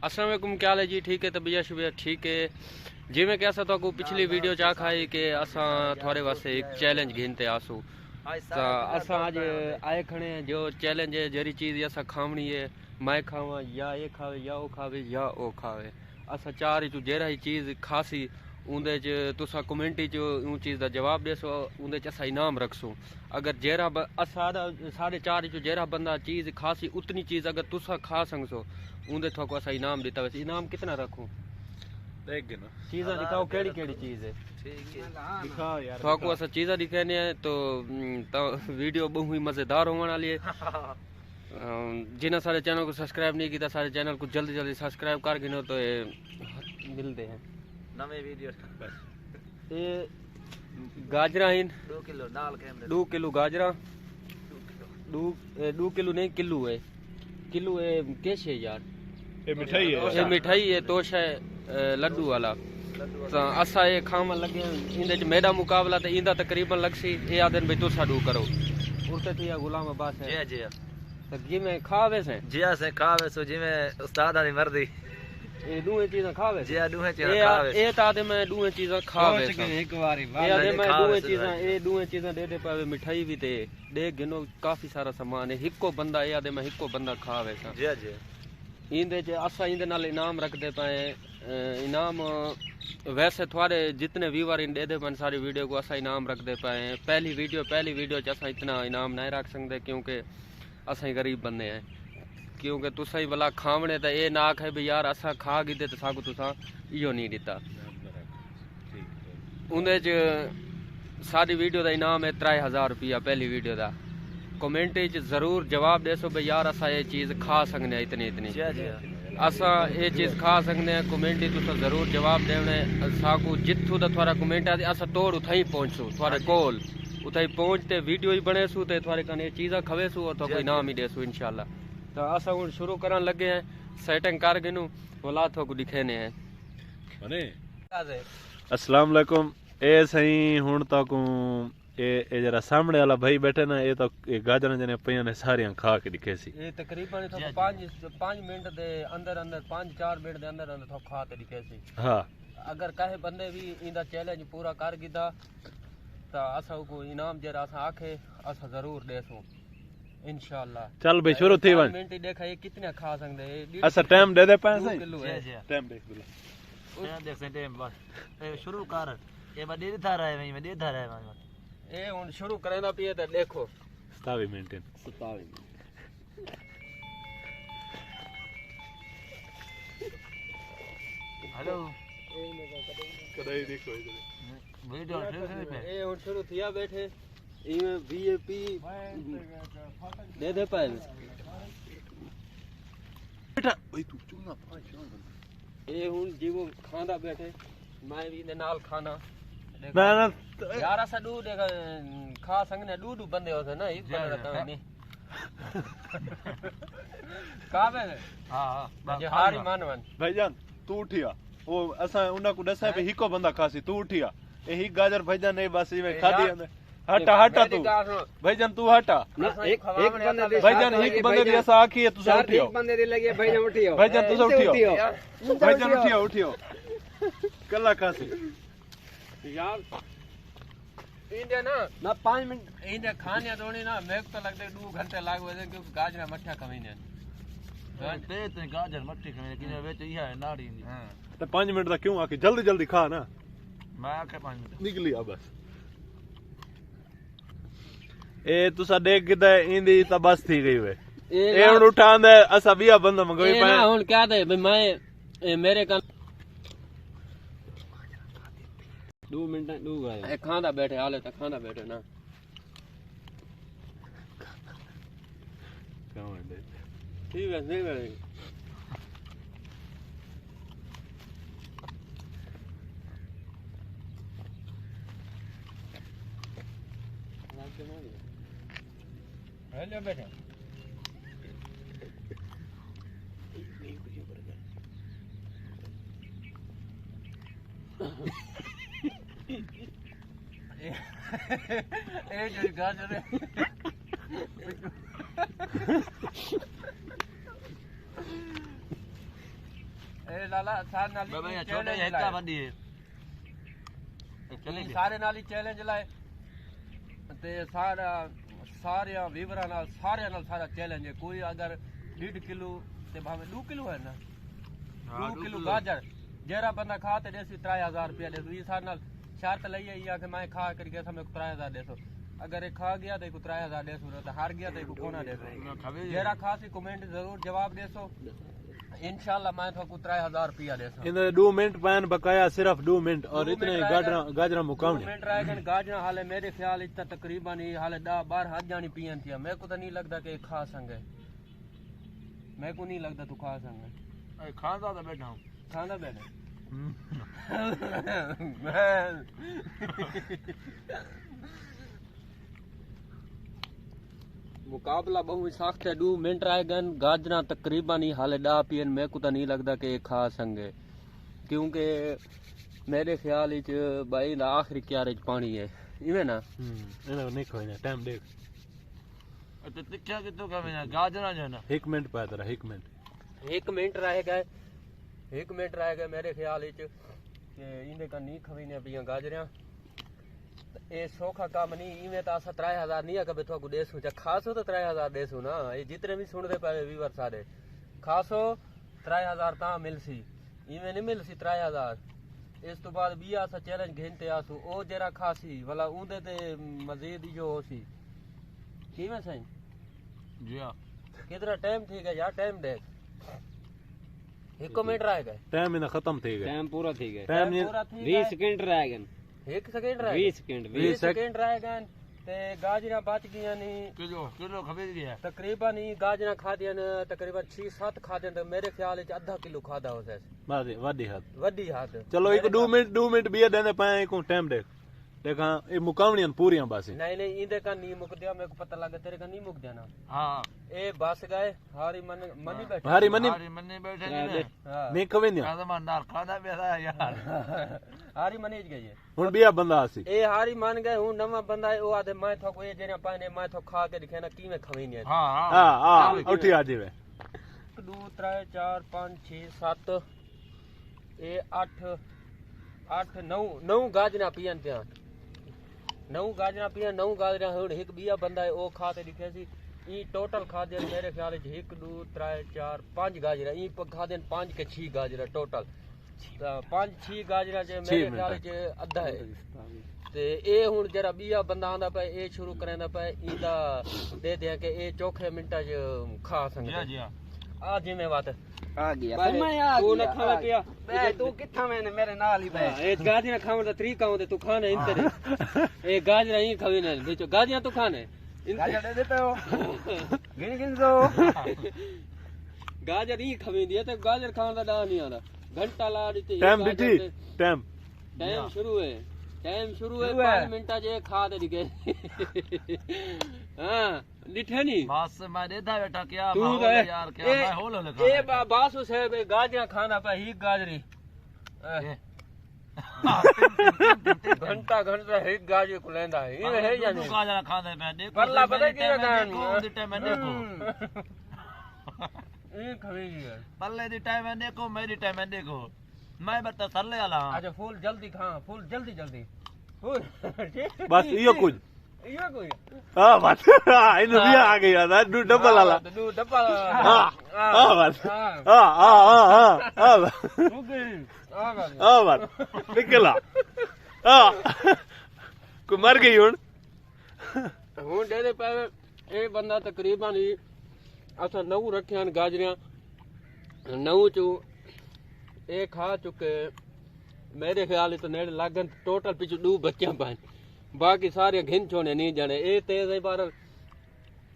अस्सलाम वालेकुम, क्या हाल है जी? ठीक है, तबीयत शबीयत ठीक है। जिमें कि असा तो पिछली वीडियो चा खाई कि असा थोड़े वास्ते एक चैलेंज घिनते आसू तो असा आज आए खड़े हैं। जो चैलेंज है जरी चीज़ असा खावनी है, मैं खावा या ये खावे या वो खावे या वो खावे। असा चार चू जेरा ही चीज़ खासी उंदे च तुसा कमेंट च उन चीज़ का जवाब देसो, उंदे च असा इनाम रखसूँ। अगर जेरा साढ़े चार चू जेरा बंदा चीज़ खासी उतनी चीज़ अगर तुसा खा सकसो उंदे थोको असा इनाम दिता। वैसे इनाम कितना रखूँ देख गिनो चीज़ा दिखाओ, केड़ी केड़ी चीज़ है ठीक है दिखाओ यार। थोको असा चीज़ा दिखाने हैं तो वीडियो बहुत ही मज़ेदार होने वाली है। जिन्हें सारे चैनल को सब्सक्राइब नहीं किया सारे चैनल को जल्दी जल्दी सब्सक्राइब कर गिनो तो ये मिलते हैं नवे वीडियो बस। ये गाजरा हैं 2 किलो नाल कैमरे 2 किलो गाजरा 2 किलो नहीं किलो है कैसे है यार? ये मिठाई है, ये मिठाई है तोश है लड्डू वाला। तो असा ये खावन लगे इंदे च मेरा मुकाबला तो इंदा तकरीबन लगसी ये आदन भाई तुसा डू करो उल्टे थी गुलाम अब्बास है जी तो जिमें खावे से जिया से खावे सो जिमें उस्ताद दी मर्जी ये दूए चीज़ खावे जिया दूहे चीज़ खावे ये तादे मैं दूए चीज़ खावे एक बारी ये आदे मैं दूए चीज़ ये दूए चीज़ दे दे पावे मिठाई भी ते दे गिनो काफी सारा सामान है। हिको बंदा ये आदे मैं हिको बंदा खावे सा जी इंदे च असा इंदे नाल इनाम रखते पाए। इनाम वैसे थोड़े जितने व्यूवर इन दे पाए सारी वीडियो को असा इनाम रखते पाए। पहली वीडियो च असा इतना इनाम नहीं रख सकते क्योंकि असा ही गरीब बंदे हैं। क्योंकि तुसा ही भला खावने तो ये ना आखे भी यार असा खा गिदे तो साकू तुसा इो नहीं दिता। उंदे च सारी वीडियो का इनाम है 3000 रुपया पहली वीडियो का। कमेंट जरूर जवाब देसो भाई यार असा ये चीज़ खा सकने इतनी असा ये चीज़ खा सकने। कमेंट तुसा जरूर जवाब देने साकू जिथू दा थोड़ा कमेंट आती असा तोड़ उथा ही पहुंचू थोड़े कोल उथा ही पहुंचते वीडियो ही बनेसू तो थोड़े कने चीज़ा खवेसू और तो इनाम ही देसू इंशाल्लाह। तो असा हूँ शुरू करन लगे हैं सेटिंग कर गिनू बोला थो को दिखेने हैं। अस्सलाम वालेकुम। ए सही हुन तक ए जरा सामने वाला भाई बैठे ना ये तो गाजर जने पईयां ने सारियां खा के दिखे सी। ये तकरीबन तो 5 मिनट दे अंदर 5-4 मिनट दे अंदर तो खा के दिखे सी। हां अगर कहे बंदे भी इंदा चैलेंज पूरा कर गिदा तो असा को इनाम जरा असा आखे असा जरूर देसू इंशाल्लाह। चल भाई शुरू थी वन मिनट देखा ये कितने खा सकते हैं। अच्छा टाइम दे पाए सही किलो है टाइम देख बोला टाइम देख से टाइम बस शुरू कर ये बा दे था रहा है मैं दे था रहा है ए हुन शुरू करेना पिए तो देखो 27 मिनट 27 हेलो कदाई देखो इधर वीडियो ठीक है ए हुन शुरू थिया बैठे इमे वीआईपी दे पाए बेटा भाई तू चुना ए हुन जीवो खांदा बैठे मैं भी दे नाल खाना ना ना यार असा दू देखा खा सकने दू बंदे होते ना एक बंदा तो नहीं काबे हां जे हारी मानवन भाईजान तू उठिया वो असा उना को दसा पे हिको बंदा खासी तू उठिया ए ही गाजर भाईजान ने बस में खादी है। हटा तू भाईजान तू हटा एक बंदे भाईजान एक बंदे दी ऐसा आखी है तू उठियो एक बंदे दी लगी भाईजान उठियो भाईजान तू उठियो भाईजान उठियो कल्ला खासी यार इंदे ना 5 मिनट इंदे खाने दोनी ना मेक तो लगते 2 घंटे लाग वजन क्योंकि गाजरा मठा कमीने ते ते गाजर मट्टी खाने कि वे तो यह है नाड़ी हां तो 5 मिनट दा क्यों आके जल्दी जल्दी खा ना मैं आके 5 मिनट निकली आ बस ए तुसा देख किदा इंदी ता बस थी गई वे ए हुन उठांदे असा बिया बंदा मंगोई पाए हुन क्या दे भाई मैं मेरे का 2 मिनट 2 गए खांदा बैठे हाले तक खांदा बैठे ना ठीक है हेलो बैठे ए जो गाजर ए लाला सारे नाली भाई छोटे challenge हिक्का लाए। बंदी है चले सारे नाली चैलेंज लाए ते सारे वीवरा नाल सारा चैलेंज है। कोई अगर 1.5 किलो ते भावे 2 किलो है ना 2 किलो गाजर जेरा बंदा खा ते देसी 3000 रुपया दे ई सारे नाल शर्त लई है या कि मैं खा करके समय 3000 देसो। अगर ये खा गया तो 3000 देसो तो हार गया तो कोना देसो। जेरा खासी कमेंट जरूर जवाब देसो इंशाल्लाह मैं तो 3000 रुपया देसो। इन 2 मिनट पैन बकाया सिर्फ 2 मिनट और 2 इतने मिनट रहेगा। गाजरा मुकामने मिनट रहेगा गाजरा हाले मेरे ख्याल इतना तकरीबन ही हाले 10-12 हाथ जानी पियन थी। मेरे को तो नहीं लगता कि खा संगे, मेरे को नहीं लगता तू खा संगे। खाना तो बैठा हूँ खाना बैठे मुकाबला बहुत सख्त है। 2 मिनट रह गए गाजरा तकरीबन ही हाले 10 पियन। मेरे को तो नहीं लगता कि खा संगे क्योंकि मेरे ख्याल भाई आखिरी क्यारे पानी है इवें ना इन्हें नहीं खोना टाइम देख तो तिखा कितो का मैंने गाजरा जो है ना 1 मिनट पाया तेरा 1 मिनट 1 मिनट रह गए 1 मिनट रह गए मेरे ख्याल कि इन्हें का नहीं खवीने पिया गाजरियां ये सौखा काम नहीं। इवें तो असा 3000 नहीं है कभी तो देसू चा खासो तो 3000 देसू ना। ये जितने भी सुनते पे व्यूअर सारे खासो 3000 ता मिलसी इवें नहीं मिलसी 3000। इस तो बाद भी असा चैलेंज घेनते आसू ओ जरा खासी वाला उंदे ते मजीद जो होसी किवें सही जी हाँ कितना टाइम थी गया यार टाइम देख 1 मिनट रह गए टाइम इन्हें खत्म थी गया टाइम पूरा थी गया टाइम नहीं 20 सेकंड रह गए 1 सेकंड रह 20 सेकंड 20 सेकंड रह गए ते गाजरा बच गया नहीं किलो खरीद गया तकरीबन ही गाजरा खा दिया तकरीबन 6-7 खा दिया तो मेरे ख्याल च आधा किलो खादा हो सके वादी हाथ वड्डी हाथ। चलो एक 2 मिनट बिया देने पाए को टाइम देख देखा ये मुकामनियां पूरियां बस नहीं इंदे का नहीं मुक दिया मेरे को पता लगा तेरे का नहीं मुक दिया ना। हाँ ए बस गए हारी मनी बैठे हारी मनी मन्ने बैठे नहीं हाँ नहीं खवेंदियां आजमानदार खाना बेसा यार हारी मनी गई है हुन बिया बंदा आसी ए हारी मान गए हूं नवा बंदा है ओ आदे मैं तो को ये जेना पाने मैं तो खा के दिखे ना कीवे खवेनी है। हाँ हां उठी आ जीवे 1 2 3 4 5 6 7 ए 8 9 गाजरा पियन त्या 9 गाजरा पिया 9 गाजरा हुन एक बिया बंदा है ओ खा के दिखे सी ई टोटल खा दे मेरे ख्याल 1 2 3 4 5 गाजरा ई खा दे 5 के 6 गाजरा टोटल 5-6 गाजरा जे मेरे ख्याल च अद्धा है ते ए हुन जरा बिया बंदा आंदा पे ए शुरू करंदा पे इंदा दे दे के ए चौखे मिनटा च खा सकदा जी हाँ आ जिम्मे बात आ गया भाई, मैं आ तू गया ना खावे पिया मैं तू किथा मैंने मेरे नाल ही बैठ ए गाजरा खावे दा तरीका होंदे तू खाने इंतरे ए गाजरा ही खावे ने बिचो गाजरा तू खाने गाजर दे देते हो गिन दो गाजर ही खावे दिया ते गाजर खाने दा डा नहीं आंदा घंटा ला दी टाइम बिटी टाइम शुरू है 5 मिनटा जे खा दे दिखे हां डिठे नहीं बस मैं देता बेटा क्या तू माहौल तो है यार क्या माहौल है ए बासु साहब गाजरा खाना पे ही गाजरी घंटा ही गाजर को लेंदा है ये है या नहीं गाजरा खाने में देखो परला पता की टाइम में देखो ये खवेगी है पल्ले दी टाइम में देखो मेरी टाइम में देखो मैं बता सरले वाला अच्छा फूल जल्दी खा फूल जल्दी फूल बस यो कुछ ये कोई हां बस इन बिया आ गया था दू डबल वाला दू डब्बा हां बस हां हां बस बस निकला हां को मर गई हुन दे दे पे ए बंदा तकरीबन ही असा 9 रखे गाजरियां 9 चो ए खा चुके मेरे ख्याल तो नेड़े लागन टोटल पिछू 2 बच्चा पाए बाकी सारे घिन छोने नहीं जाने ए तेज है पर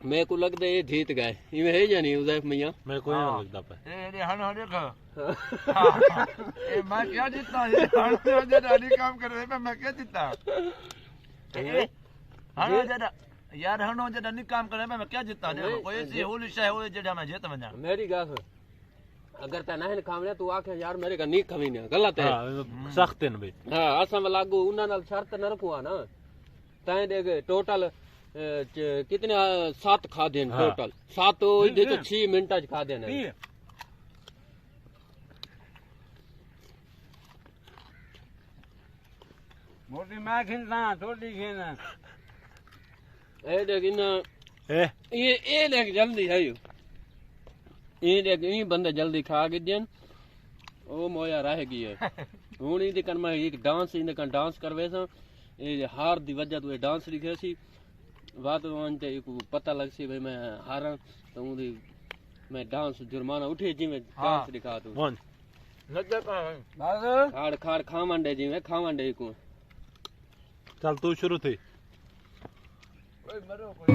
मेरे को लगता है ये जीत गए इवें है या नहीं उदैफ मियां मेरे को नहीं लगता पे ए हन देखो ए मैं क्या जीता ये हन जे डाली काम कर रहे पे मैं क्या जीता हन जे यार हन जे डाली काम कर रहे पे मैं क्या जीता देखो कोई ऐसी होली शय हो जेड़ा मैं जीत वना मेरी गाल अगर ता नहीं खावने तू आखे यार मेरे का नहीं खवीने गलत है हां सख्त है भाई हां असम लागू उना नाल शर्त न रखुआ ना ताए देख टोटल कितने 7 खा देन टोटल 7 तो 6 मिनटा च खा देन रोटी मैं खिलता छोटी खिलना ए देख इन ए ये देख जल्दी है यो ये देख ये बंदे जल्दी खा के दिन ओ मोया रह गई है हुन इनके कन मैं एक डांस इनके कन डांस करवे सा ये हार दी वजह तू डांस लिखे सी बात वनते को पता लग सी भाई मैं हारा तो उदी मैं डांस जुर्माना उठे जी में डांस दिखा दूं वन लज्जा का बस खाड़ खाड़ खावंडे जी में खावंडे को चल तू शुरू थी कोई मरो कोई